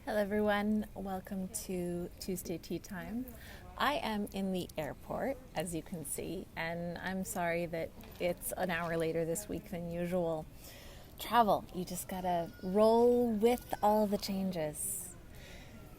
Hello everyone, welcome to Tuesday Tea Time. I am in the airport, as you can see, and I'm sorry that it's an hour later this week than usual. Travel, you just gotta roll with all the changes.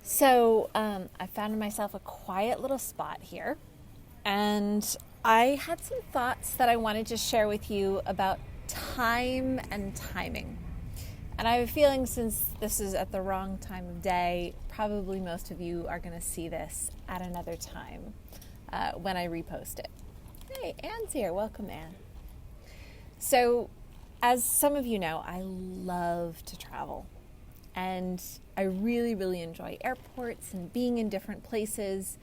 So I found myself a quiet little spot here, and I had some thoughts that I wanted to share with you about time and timing. And I have a feeling since this is at the wrong time of day, probably most of you are going to see this at another time when I repost it. Hey, Anne's here. Welcome, Anne. So, as some of you know, I love to travel. And I really, really enjoy airports and being in different places.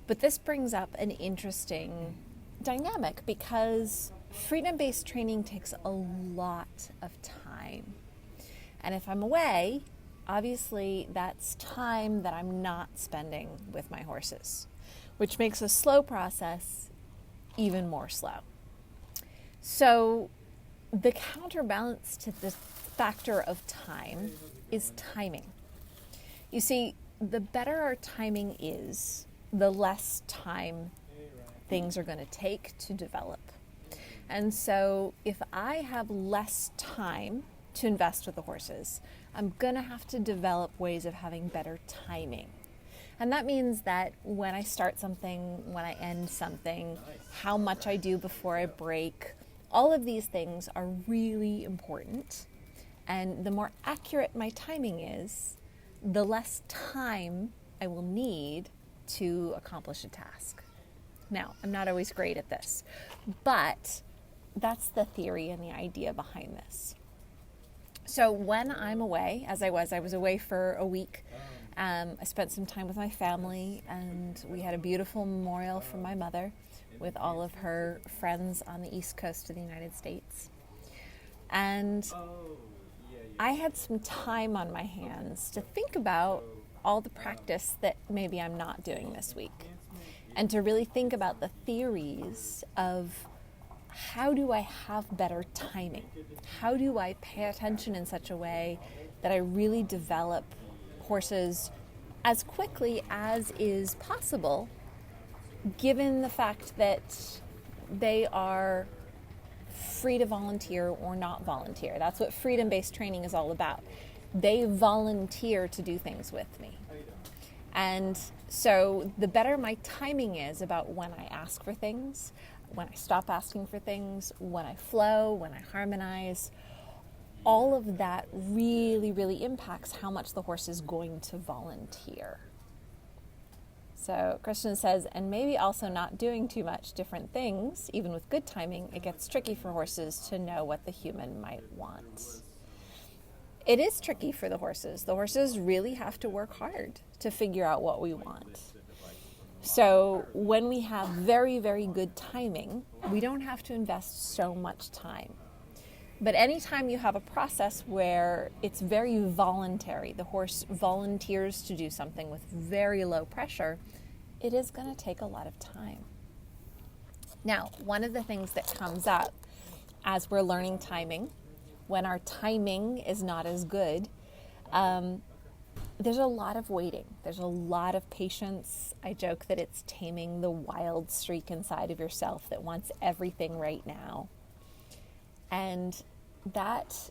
But this brings up an interesting dynamic because freedom-based training takes a lot of time. And if I'm away, obviously that's time that I'm not spending with my horses, which makes a slow process even more slow. So the counterbalance to this factor of time is timing. You see, the better our timing is, the less time things are going to take to develop. And so if I have less time to invest with the horses, I'm going to have to develop ways of having better timing. And that means that when I start something, when I end something, how much I do before I break, all of these things are really important. And the more accurate my timing is, the less time I will need to accomplish a task. Now, I'm not always great at this, but that's the theory and the idea behind this. So when I'm away, as I was away for a week. I spent some time with my family, and we had a beautiful memorial for my mother with all of her friends on the East Coast of the United States. And I had some time on my hands to think about all the practice that maybe I'm not doing this week, and to really think about the theories of how do I have better timing? How do I pay attention in such a way that I really develop horses as quickly as is possible, given the fact that they are free to volunteer or not volunteer? That's what freedom-based training is all about. They volunteer to do things with me. And so the better my timing is about when I ask for things, when I stop asking for things, when I flow, when I harmonize, all of that really, really impacts how much the horse is going to volunteer. So Christian says, and maybe also not doing too much different things, even with good timing, it gets tricky for horses to know what the human might want. It is tricky for the horses. The horses really have to work hard to figure out what we want. So when we have very, very good timing, we don't have to invest so much time. But anytime you have a process where it's very voluntary, the horse volunteers to do something with very low pressure, it is going to take a lot of time. Now, one of the things that comes up as we're learning timing, when our timing is not as good, there's a lot of waiting. There's a lot of patience. I joke that it's taming the wild streak inside of yourself that wants everything right now. And that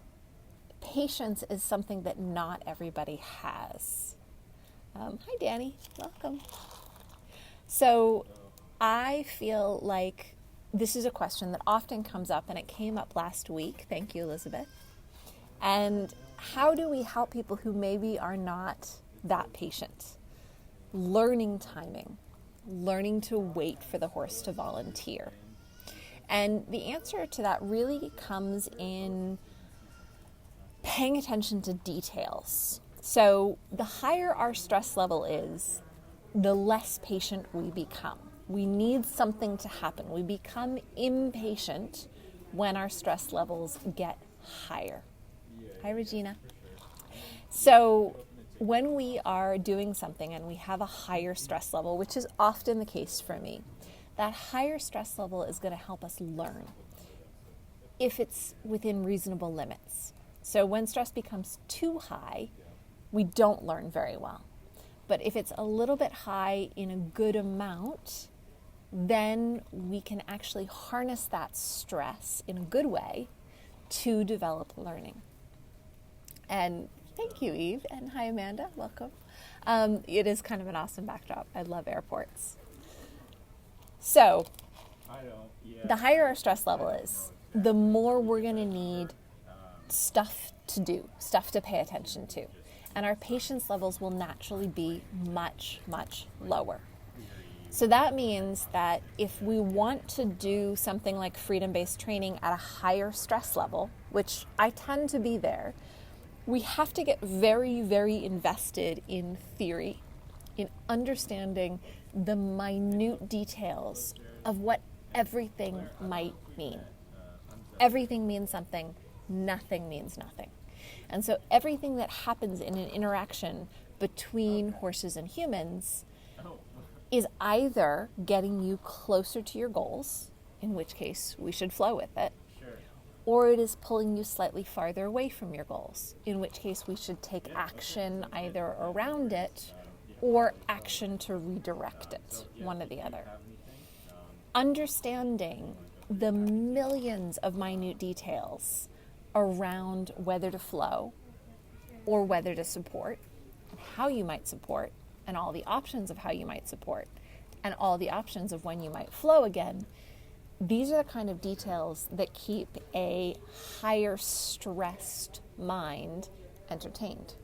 patience is something that not everybody has. Hi, Danny. Welcome. So I feel like this is a question that often comes up, and it came up last week. Thank you, Elizabeth. And how do we help people who maybe are not that patient? Learning timing, learning to wait for the horse to volunteer. And the answer to that really comes in paying attention to details. So the higher our stress level is, the less patient we become. We need something to happen. We become impatient when our stress levels get higher. Hi, Regina. So when we are doing something and we have a higher stress level, which is often the case for me, that higher stress level is going to help us learn if it's within reasonable limits. So when stress becomes too high, we don't learn very well. But if it's a little bit high in a good amount, then we can actually harness that stress in a good way to develop learning. And thank you, Eve, and hi, Amanda, welcome. It is kind of an awesome backdrop. I love airports. So, the higher our stress level is, the more we're going to need stuff to do, stuff to pay attention to. And our patience levels will naturally be much, much lower. So that means that if we want to do something like freedom-based training at a higher stress level, which I tend to be there, we have to get very, very invested in theory, in understanding the minute details of what everything might mean. Everything means something, nothing means nothing. And so everything that happens in an interaction between horses and humans is either getting you closer to your goals, in which case we should flow with it, or it is pulling you slightly farther away from your goals, in which case we should take action either around it or action to redirect it, one or the other. Understanding the millions of minute details around whether to flow or whether to support, and how you might support, and all the options of how you might support, and all the options of when you might flow again, these are the kind of details that keep a higher stressed mind entertained.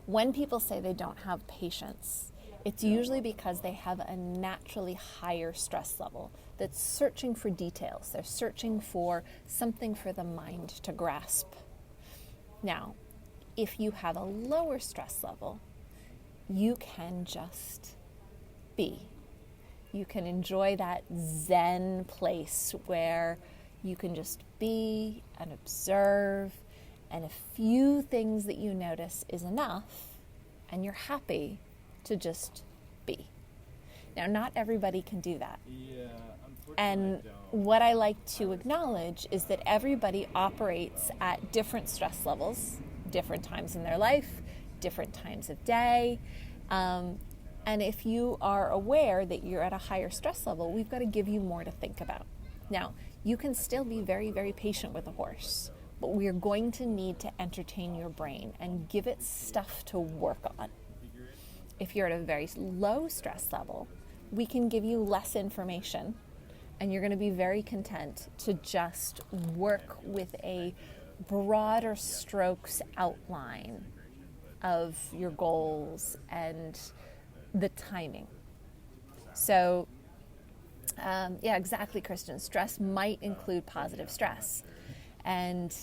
When people say they don't have patience, it's usually because they have a naturally higher stress level that's searching for details. They're searching for something for the mind to grasp. Now, if you have a lower stress level, you can just be. You can enjoy that Zen place where you can just be and observe, and a few things that you notice is enough, and you're happy to just be. Now, not everybody can do that. And what I like to acknowledge is that everybody operates at different stress levels, different times in their life, different times of day. And if you are aware that you're at a higher stress level, we've got to give you more to think about. Now, you can still be very, very patient with a horse, but we are going to need to entertain your brain and give it stuff to work on. If you're at a very low stress level, we can give you less information, and you're going to be very content to just work with a broader strokes outline of your goals and the timing. So, yeah, exactly, Christian. Stress might include positive stress. And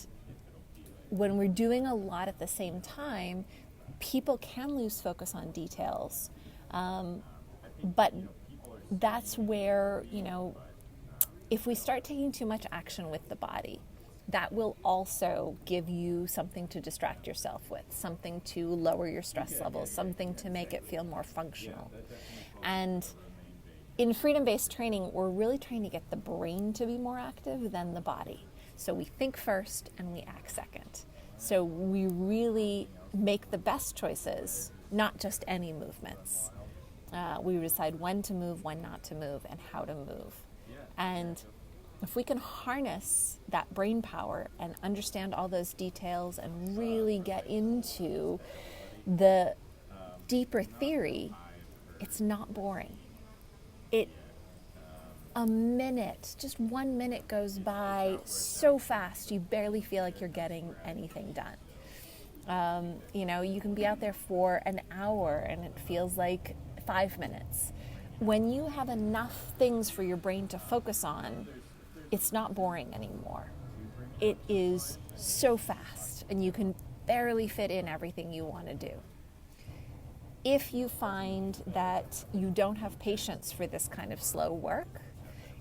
when we're doing a lot at the same time, people can lose focus on details. But that's where, if we start taking too much action with the body, that will also give you something to distract yourself with, something to lower your stress levels, something to make it feel more functional. And in freedom-based training, we're really trying to get the brain to be more active than the body. So we think first and we act second. So we really make the best choices, not just any movements. We decide when to move, when not to move, and how to move. And if we can harness that brain power and understand all those details and really get into the deeper theory, it's not boring. A minute, just 1 minute goes by so fast, you barely feel like you're getting anything done. You can be out there for an hour and it feels like 5 minutes. When you have enough things for your brain to focus on, it's not boring anymore. It is so fast, and you can barely fit in everything you want to do. If you find that you don't have patience for this kind of slow work,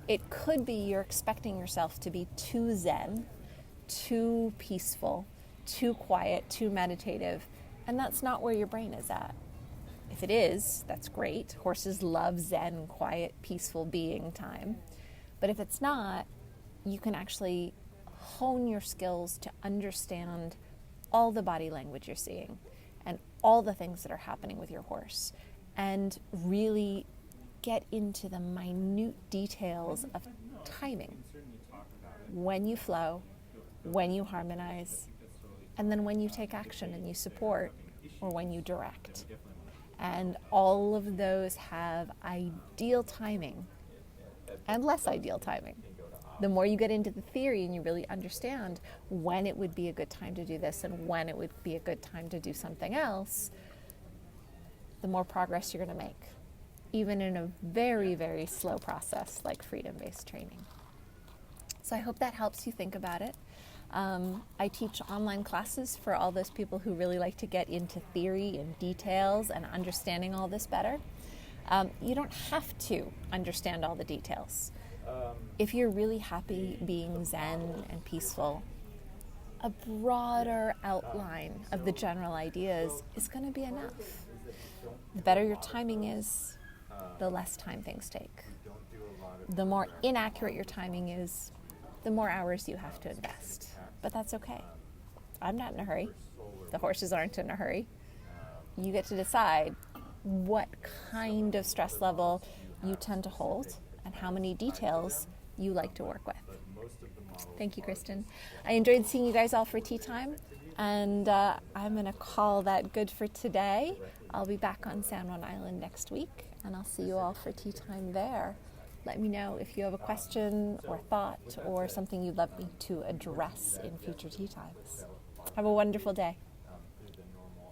it could be you're expecting yourself to be too zen, too peaceful, too quiet, too meditative, and that's not where your brain is at. If it is, that's great. Horses love zen, quiet, peaceful being time. But if it's not, you can actually hone your skills to understand all the body language you're seeing. and all the things that are happening with your horse, and really get into the minute details of timing. When you flow, when you harmonize, and then when you take action and you support, or when you direct. And all of those have ideal timing and less ideal timing. The more you get into the theory and you really understand when it would be a good time to do this and when it would be a good time to do something else, the more progress you're going to make, even in a very, very slow process like freedom-based training. So I hope that helps you think about it. I teach online classes for all those people who really like to get into theory and details and understanding all this better. You don't have to understand all the details. If you're really happy being zen and peaceful, a broader outline of the general ideas is going to be enough. The better your timing is, the less time things take. The more inaccurate your timing is, the more hours you have to invest. But that's okay. I'm not in a hurry. The horses aren't in a hurry. You get to decide what kind of stress level you tend to hold and how many details you like to work with. Thank you, Kristen. I enjoyed seeing you guys all for tea time, and I'm going to call that good for today. I'll be back on San Juan Island next week, and I'll see you all for tea time there. Let me know if you have a question or thought or something you'd love me to address in future tea times. Have a wonderful day.